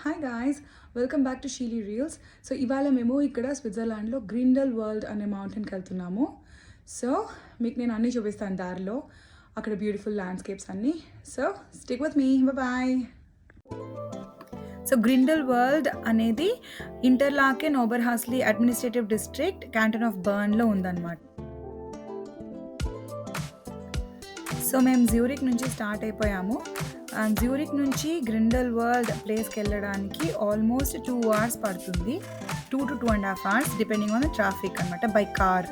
Hi guys, welcome back to Sheeli reels. So ఇవాళ మేము ఇక్కడ స్విట్జర్లాండ్లో గ్రిండల్ వరల్డ్ అనే మౌంటైన్కి వెళ్తున్నాము. సో మీకు నేను అన్నీ చూపిస్తాను దారిలో, అక్కడ బ్యూటిఫుల్ ల్యాండ్స్కేప్స్ అన్నీ. So stick with me, bye. So Grindelwald అనేది Interlaken Oberhasli administrative district canton of బర్న్లో ఉందన్నమాట. సో మేము జ్యూరిక్ నుంచి స్టార్ట్ అయిపోయాము. జ్యూరిక్ నుంచి గ్రిండల్ వరల్డ్ ప్లేస్కి వెళ్ళడానికి ఆల్మోస్ట్ 2 hours పడుతుంది, 2 to 2.5 hours depending on the traffic అనమాట బై కార్.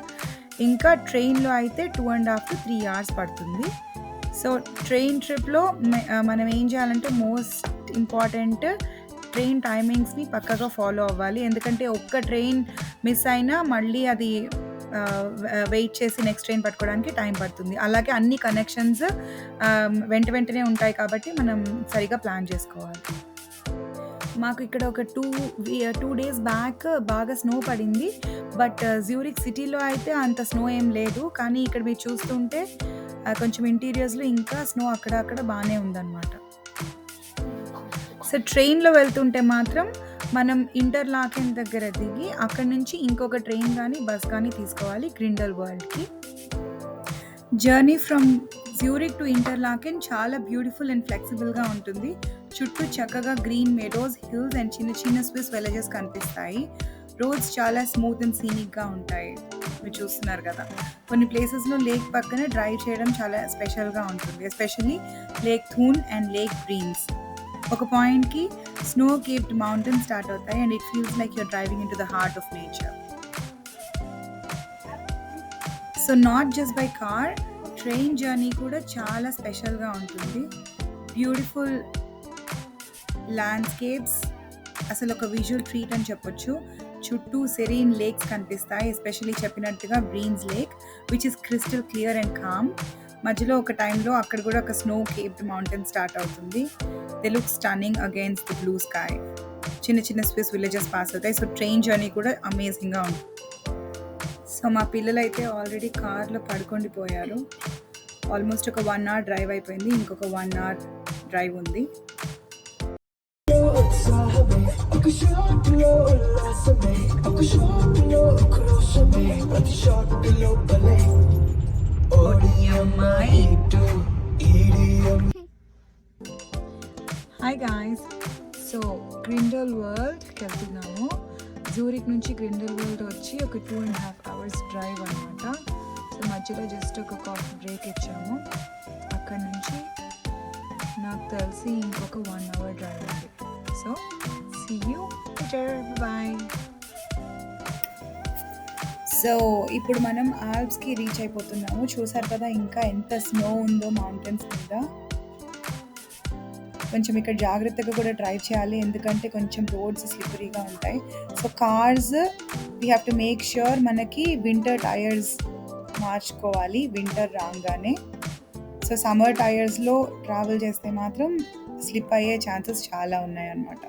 ఇంకా ట్రైన్లో అయితే 2.5 to 3 hours పడుతుంది. సో ట్రైన్ ట్రిప్లో మనం ఏం చేయాలంటే మోస్ట్ ఇంపార్టెంట్ ట్రైన్ టైమింగ్స్ని పక్కగా ఫాలో అవ్వాలి. ఎందుకంటే ఒక్క ట్రైన్ మిస్ అయినా మళ్ళీ అది వెయిట్ చేసి నెక్స్ట్ ట్రైన్ పట్టుకోవడానికి టైం పడుతుంది. అలాగే అన్ని కనెక్షన్స్ వెంటనే ఉంటాయి కాబట్టి మనం సరిగా ప్లాన్ చేసుకోవాలి. మాకు ఇక్కడ ఒక 2 days బ్యాక్ బాగా స్నో పడింది. బట్ జ్యూరిక్ సిటీలో అయితే అంత స్నో ఏం లేదు, కానీ ఇక్కడ మీరు చూస్తుంటే కొంచెం ఇంటీరియర్స్లో ఇంకా స్నో అక్కడ బాగానే ఉందన్నమాట. సో ట్రైన్లో వెళ్తుంటే మాత్రం మనం ఇంటర్లాకెన్ దగ్గర దిగి అక్కడి నుంచి ఇంకొక ట్రైన్ కానీ బస్ కానీ తీసుకోవాలి గ్రిండల్ వరల్డ్కి. జర్నీ ఫ్రమ్ జ్యూరిక్ టు ఇంటర్లాకెన్ చాలా బ్యూటిఫుల్ అండ్ ఫ్లెక్సిబుల్గా ఉంటుంది. చుట్టూ చక్కగా గ్రీన్ మెడోస్, హిల్స్ అండ్ చిన్న స్విస్ విలేజెస్ కనిపిస్తాయి. రోడ్స్ చాలా స్మూత్ అండ్ సీనిక్గా ఉంటాయి, మీరు చూస్తున్నారు కదా. కొన్ని ప్లేసెస్లో లేక్ పక్కన డ్రైవ్ చేయడం చాలా స్పెషల్గా ఉంటుంది, especially lake Thun and lake Greens. ఒక పాయింట్కి స్నో కేప్డ్ మౌంటైన్ స్టార్ట్ అవుతాయి and it feels like your driving in to the heart of nature. So not just by car, train journey కూడా చాలా స్పెషల్గా ఉంటుంది. బ్యూటిఫుల్ ల్యాండ్స్కేప్స్, అసలు ఒక visual treat అని చెప్పొచ్చు. చుట్టూ సెరీన్ లేక్స్ కనిపిస్తాయి, ఎస్పెషల్లీ చెప్పినట్టుగా బ్రీన్స్ lake which is crystal clear and calm. మధ్యలో ఒక టైంలో అక్కడ కూడా ఒక స్నో కేప్డ్ మౌంటైన్ స్టార్ట్ అవుతుంది. They look stunning against the blue sky. చిన్న స్విస్ విలేజెస్ పాస్ అవుతాయి. సో ట్రైన్ జర్నీ కూడా అమేజింగ్గా ఉంటుంది. సో మా పిల్లలు అయితే ఆల్రెడీ కార్లో పడుకుండిపోయారు. ఆల్మోస్ట్ ఒక 1 hour డ్రైవ్ అయిపోయింది, ఇంకొక 1 hour డ్రైవ్ ఉంది. హాయ్ గాయ్స్, సో గ్రిండల్ వరల్డ్కి వెళ్తున్నాము. జ్యూరిక్ నుంచి గ్రిండల్ వరల్డ్ వచ్చి ఒక 2.5 hours డ్రైవ్ అనమాట. సో మధ్యలో జస్ట్ ఒక కాఫీ బ్రేక్ ఇచ్చాము. అక్కడ నుంచి నాకు తెలిసి ఇంకొక 1 hour డ్రైవ్ ఉంది. So see you later, bye. So ఇప్పుడు మనం ఆల్ప్స్కి రీచ్ అయిపోతున్నాము. చూసారు కదా ఇంకా ఎంత స్నో ఉందో మౌంటైన్స్ మీద. కొంచెం ఇక్కడ జాగ్రత్తగా కూడా డ్రైవ్ చేయాలి, ఎందుకంటే కొంచెం రోడ్స్ స్లిప్పరీగా ఉంటాయి. So cars we have to make sure మనకి వింటర్ టైర్స్ మార్చుకోవాలి వింటర్ రాగానే. సో సమ్మర్ టైర్స్లో ట్రావెల్ చేస్తే మాత్రం స్లిప్ అయ్యే ఛాన్సెస్ చాలా ఉన్నాయన్నమాట.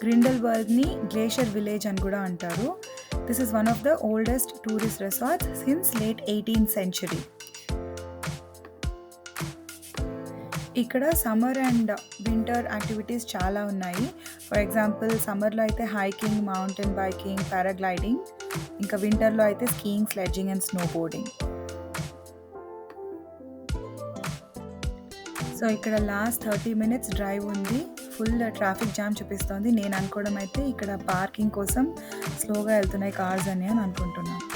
గ్రిండెల్వాల్డ్ని గ్లేషియర్ విలేజ్ అని కూడా అంటారు. This is one of the oldest tourist resorts since late 18th century. ఇక్కడ సమ్మర్ అండ్ వింటర్ యాక్టివిటీస్ చాలా ఉన్నాయి. ఫర్ ఎగ్జాంపుల్ సమ్మర్లో అయితే హైకింగ్, మౌంటైన్ బైకింగ్, పారాగ్లైడింగ్, ఇంకా వింటర్లో అయితే skiing, sledging and snow boarding. So ఇక్కడ లాస్ట్ 30 minutes డ్రైవ్ ఉంది. ఫుల్ ట్రాఫిక్ జామ్ చూపిస్తోంది. నేను అనుకోవడం అయితే ఇక్కడ పార్కింగ్ కోసం స్లోగా వెళ్తున్నాయి కార్స్ అని అనుకుంటున్నాను.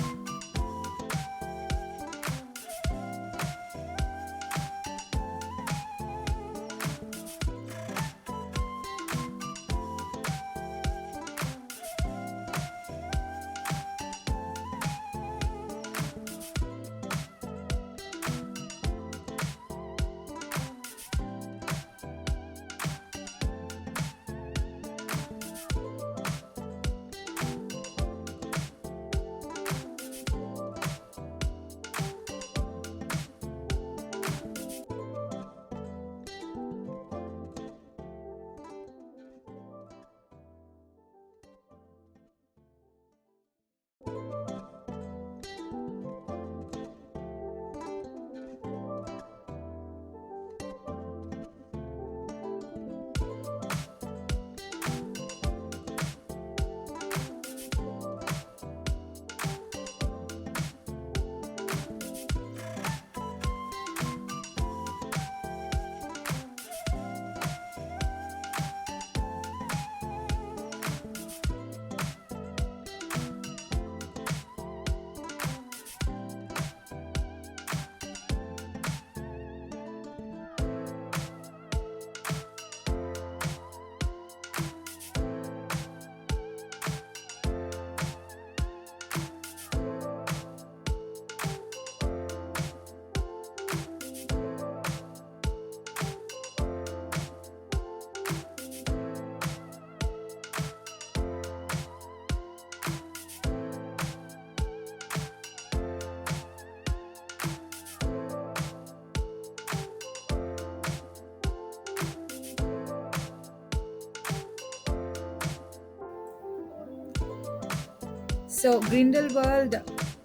సో గ్రిండెల్వాల్డ్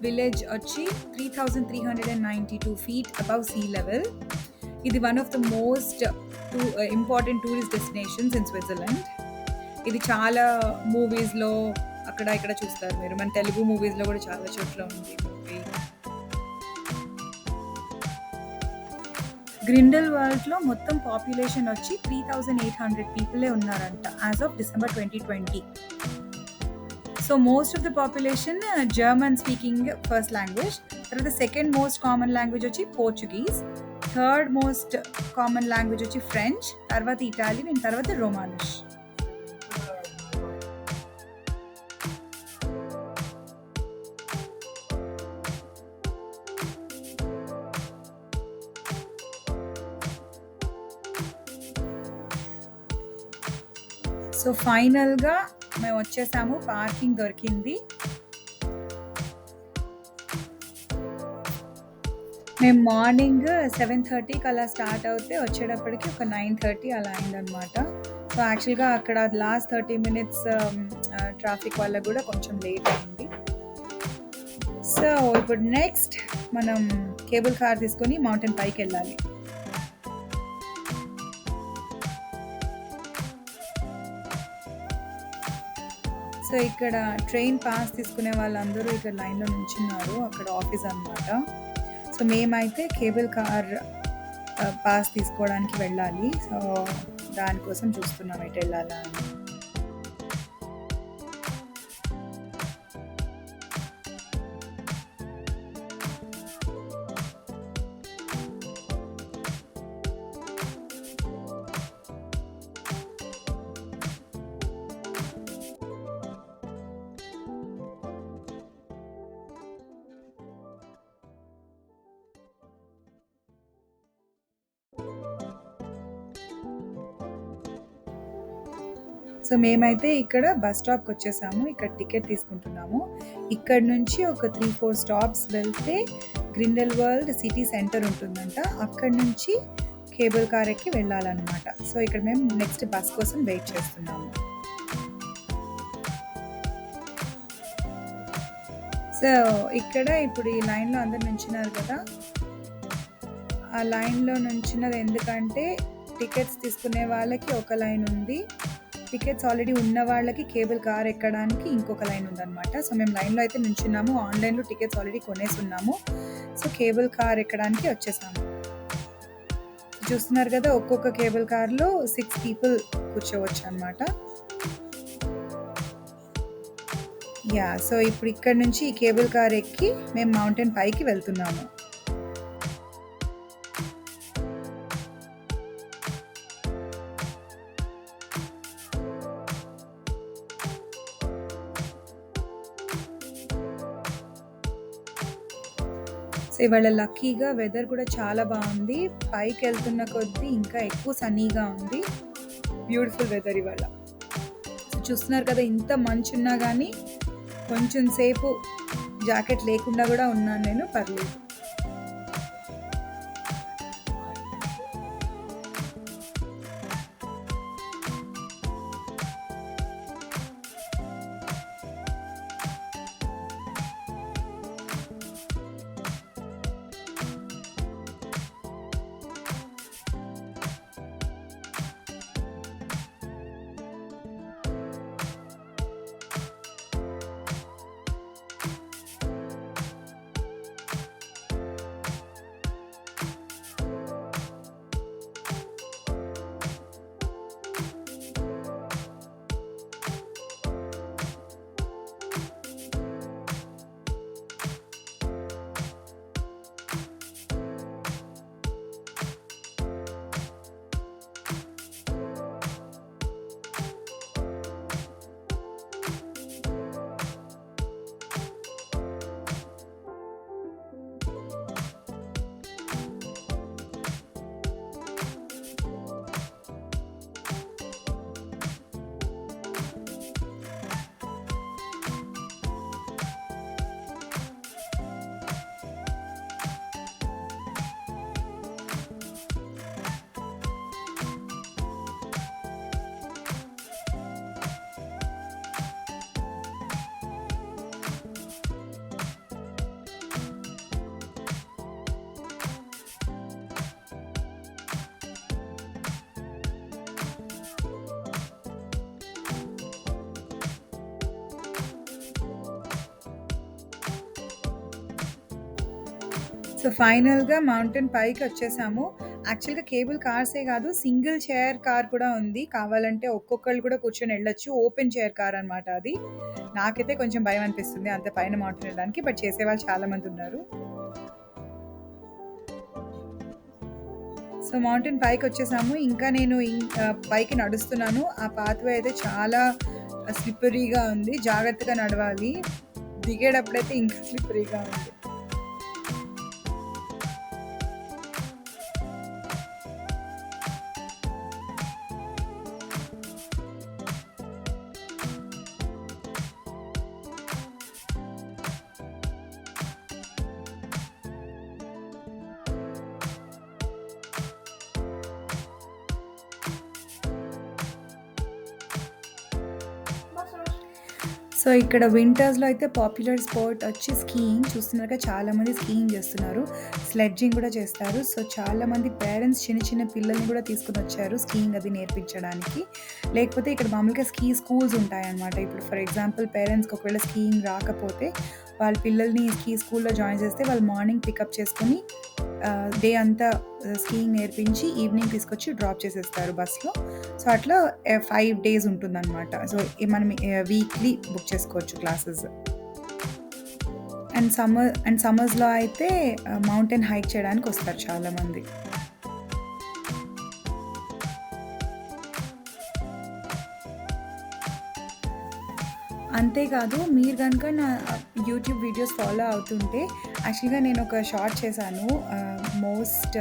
విలేజ్ వచ్చి 3,392 feet above sea level. ఇది one of the most important tourist destinations in Switzerland. ఇది చాలా మూవీస్లో అక్కడ ఇక్కడ చూస్తారు మీరు. మన తెలుగు మూవీస్లో కూడా చాలా చోట్ల ఉంది మూవీ. గ్రిండెల్వాల్డ్లో మొత్తం పాపులేషన్ వచ్చి 3,800 పీపులే ఉన్నారంట as of December 2020. So most of the population German speaking first language. The second most common language is Portuguese. Third most common language is French. Tarvata Italian and tarvata Romanish. So ఫైనల్గా మేము వచ్చేసాము. Parking దొరికింది. మేము morning 7:30కి అలా start అవుతే వచ్చేటప్పటికి ఒక 9:30 అలా అయిందనమాట. సో యాక్చువల్గా అక్కడ లాస్ట్ 30 minutes ట్రాఫిక్ వల్ల కూడా కొంచెం లేట్ అయింది. సో ఇప్పుడు నెక్స్ట్ మనం కేబుల్ కార్ తీసుకొని మౌంటైన్ పైకి వెళ్ళాలి. సో ఇక్కడ ట్రైన్ పాస్ తీసుకునే వాళ్ళందరూ ఇక్కడ లైన్లో నిల్చున్నారు. అక్కడ ఆఫీస్ అన్నమాట. సో మేమైతే కేబుల్ కార్ పాస్ తీసుకోవడానికి వెళ్ళాలి. సో దానికోసం చూస్తున్నాం ఎటు వెళ్ళాలా అని. సో మేమైతే ఇక్కడ బస్ స్టాప్కి వచ్చేసాము. ఇక్కడ టికెట్ తీసుకుంటున్నాము. ఇక్కడ నుంచి ఒక 3-4 స్టాప్స్ వెళ్తే గ్రిండెల్వాల్డ్ సిటీ సెంటర్ ఉంటుందంట. అక్కడ నుంచి కేబుల్ కార్ ఎక్కి వెళ్ళాలన్నమాట. సో ఇక్కడ మేము నెక్స్ట్ బస్ కోసం వెయిట్ చేస్తున్నాము. సో, ఇక్కడ ఇప్పుడు ఈ లైన్‌లో అందరూ నుంచున్నారు కదా! ఆ లైన్‌లో నుంచున్నది ఎందుకంటే, టికెట్స్ తీసుకునే వాళ్ళకి ఒక లైన్ ఉంది. టికెట్స్ ఆల్రెడీ ఉన్న వాళ్ళకి కేబుల్ కార్ ఎక్కడానికి ఇంకొక లైన్ ఉందనమాట. సో, మేము లైన్‌లో అయితే నుంచున్నాము. ఆన్‌లైన్‌లో టికెట్స్ ఆల్రెడీ కొనేసున్నాము. సో, కేబుల్ కార్ ఎక్కడానికి వచ్చేసాము. చూస్తున్నారు కదా! ఒక్కొక్క కేబుల్ కార్‌లో 6 పీపుల్ కూర్చోవచ్చనమాట. యాహ్! సో, ఇప్పుడు ఇక్కడి నుంచి ఈ కేబుల్ కార్ ఎక్కి మేము మౌంటైన్ పైకి వెళ్తున్నాము. సో, ఇవాళ లక్కీగా వెదర్ కూడా చాలా బావుంది. పైకెళ్తున్న కొద్దీ ఇంకా ఎక్కువ సన్నీగా ఉంది. బ్యూటిఫుల్ వెదర్ ఇవాళ. సో, చూస్తున్నారు కదా! ఇంత మంచున్నా గానీ కొంచెం సేపు జాకెట్ లేకుండా గూడా ఉన్నాను నేను. పర్లేదు. సో, ఫైనల్‌గా మౌంటైన్ పైకొచ్చేసాము. యాక్చువల్‌గా కేబుల్ కార్సే గాదు, సింగిల్ చైర్ కార్ కూడా ఉంది. కావాలంటే ఒక్కొక్కళ్ళు కూడా కూర్చొని ఎళ్ళొచ్చు. ఓపెన్ చైర్ కార్ అనమాట అది. నాకైతే కొంచెం భయం అనిపిస్తుంది అంత పైన మౌంటైన్ ఎళ్ళడానికి. బట్ చేసేవాళ్ళు చాలా మందున్నారు. సో, మౌంటైన్ పైకొచ్చేసాము. ఇంకా నేను పైకి నడుస్తున్నాను. ఆ పాత్‌వే అయితే చాలా స్లిప్పరీగా ఉంది. జాగ్రత్తగా నడవాలి. దిగేటప్పుడైతే ఇంకా స్లిప్పరీగా ఉంది. సో, ఇక్కడ వింటర్స్‌లో అయితే పాపులర్ స్పాట్ వచ్చి స్కీయింగ్. చూస్తున్నారుగా చాలామంది స్కీయింగ్ చేస్తున్నారు. స్లెడ్జింగ్ కూడా చేస్తారు. సో, చాలామంది పేరెంట్స్ చిన్న చిన్న పిల్లల్ని కూడా తీసుకొనొచ్చారు స్కీయింగ్ అది నేర్పించడానికి. లేకపోతే ఇక్కడ మామూలుగా స్కీ స్కూల్స్ ఉంటాయన్నమాట. ఇప్పుడు ఫర్ ఎగ్జాంపుల్ పేరెంట్స్‌కి ఒకవేళ స్కీయింగ్ రాకపోతే వాళ్ళ పిల్లల్ని స్కీ స్కూల్‌లో జాయిన్ చేస్తే వాళ్ళు మార్నింగ్ పికప్ చేసుకొని డే అంతా స్కీయింగ్ నేర్పించి ఈవినింగ్ తీసుకొచ్చి డ్రాప్ చేసేస్తారు బస్‌లో. సో, అట్లా 5 డేస్ ఉంటుందనమాట. సో, మనం వీక్లీ బుక్ చేసుకోవచ్చు క్లాసెస్. సమ్మర్స్‌లో అయితే మౌంటైన్ హైక్ చేయడానికొస్తారు చాలామంది. అంతేకాదు మీరు గనుక నా యూట్యూబ్ వీడియోస్ ఫాలో అవుతుంటే యాక్చువల్‌గా నేను ఒక షార్ట్ చేశాను. మోస్ట్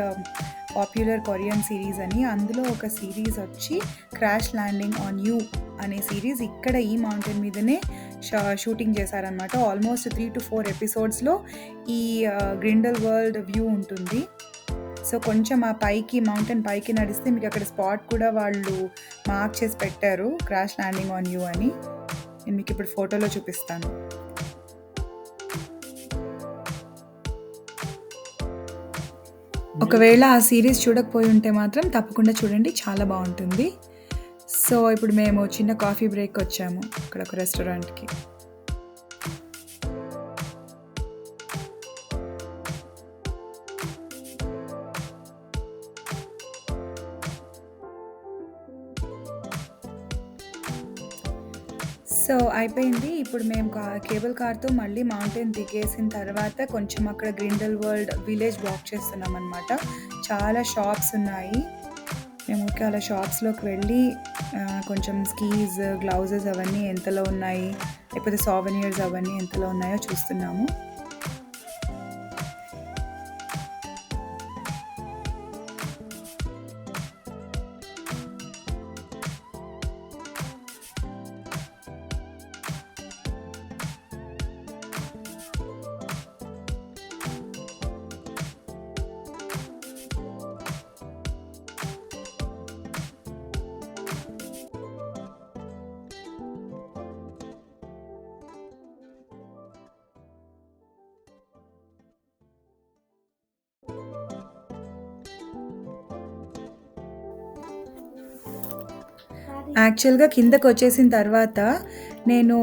పాపులర్ కొరియన్ సీరీస్ అని. అందులో ఒక సీరీస్ వచ్చి 'క్రాష్ ల్యాండింగ్ ఆన్ యూ' అనే సీరీస్ ఇక్కడ ఈ మౌంటైన్ మీదనే షూటింగ్ చేశారనమాట. ఆల్మోస్ట్ 3-4 ఎపిసోడ్స్‌లో ఈ గ్రిండెల్ వరల్డ్ వ్యూ ఉంటుంది. సో, కొంచెం ఆ పైకి మౌంటైన్ పైకి నడిస్తే మీకు అక్కడ స్పాట్ కూడా వాళ్ళు మార్క్ చేసి పెట్టారు. 'క్రాష్ ల్యాండింగ్ ఆన్ యూ' అని. నేను మీకు ఇప్పుడు ఫోటోలో చూపిస్తాను. ఒకవేళ ఆ సీరీస్ చూడకపోయి ఉంటే మాత్రం తప్పకుండా చూడండి. చాలా బావుంటుంది. సో, ఇప్పుడు మేము చిన్న కాఫీ బ్రేక్‌కొచ్చాము ఇక్కడ ఒక రెస్టారెంట్‌కి. సో, అయిపోయింది. ఇప్పుడు మేము కేబుల్ కార్‌తో మళ్ళీ మౌంటైన్ దిగేసిన తర్వాత కొంచెం అక్కడ గ్రిండెల్ వరల్డ్ విలేజ్ వాక్ చేస్తున్నామనమాట. చాలా షాప్స్ ఉన్నాయి. మేము ఊరికే అలా షాప్స్‌లోకి వెళ్ళి కొంచెం స్కీస్, గ్లౌజెస్ అవన్నీ ఎంతలో ఉన్నాయి, లేకపోతే సోవెనిర్స్ అవన్నీ ఎంతలో ఉన్నాయో చూస్తున్నాము. యాక్చువల్‌గా కిందకొచ్చేసిన తర్వాత నేను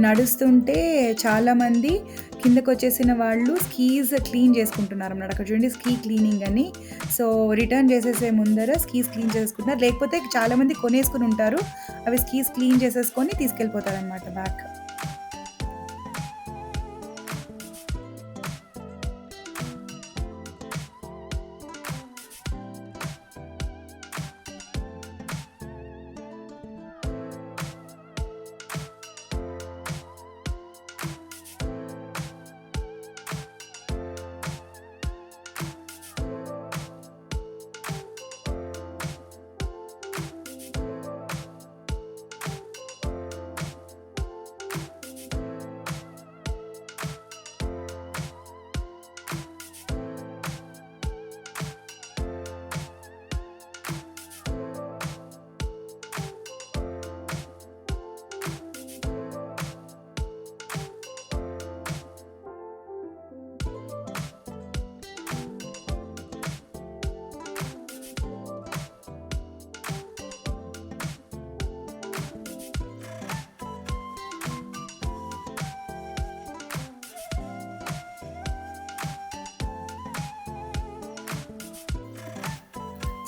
నడుస్తుంటే చాలామంది కిందకొచ్చేసిన వాళ్ళు స్కీస్ క్లీన్ చేసుకుంటున్నారన్నమాట. అక్కడ చూడండి స్కీ క్లీనింగ్ అని. సో, రిటర్న్ చేసేసే ముందర స్కీస్ క్లీన్ చేసుకుంటున్నారు. లేకపోతే చాలామంది కొనేసుకొని ఉంటారు. అవి స్కీస్ క్లీన్ చేసేసుకొని తీసుకెళ్ళిపోతారన్నమాట బ్యాక్.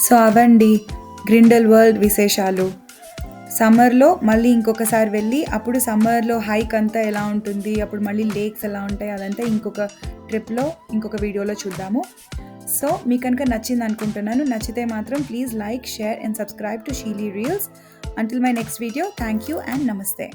సో, అవండి గ్రిండెల్ వరల్డ్ విశేషాలు. సమ్మర్‌లో మళ్ళీ ఇంకొకసారి వెళ్ళి, అప్పుడు సమ్మర్‌లో హైక్ అంతా ఎలా ఉంటుంది, అప్పుడు మళ్ళీ లేక్స్ ఎలా ఉంటాయి, అదంతా ఇంకొక ట్రిప్‌లో, ఇంకొక వీడియోలో చూద్దాము. సో, మీకు కనుక నచ్చిందనుకుంటున్నాను. నచ్చితే మాత్రం please like, share and subscribe to Sheeli reels. Until my next video. Thank you and నమస్తే.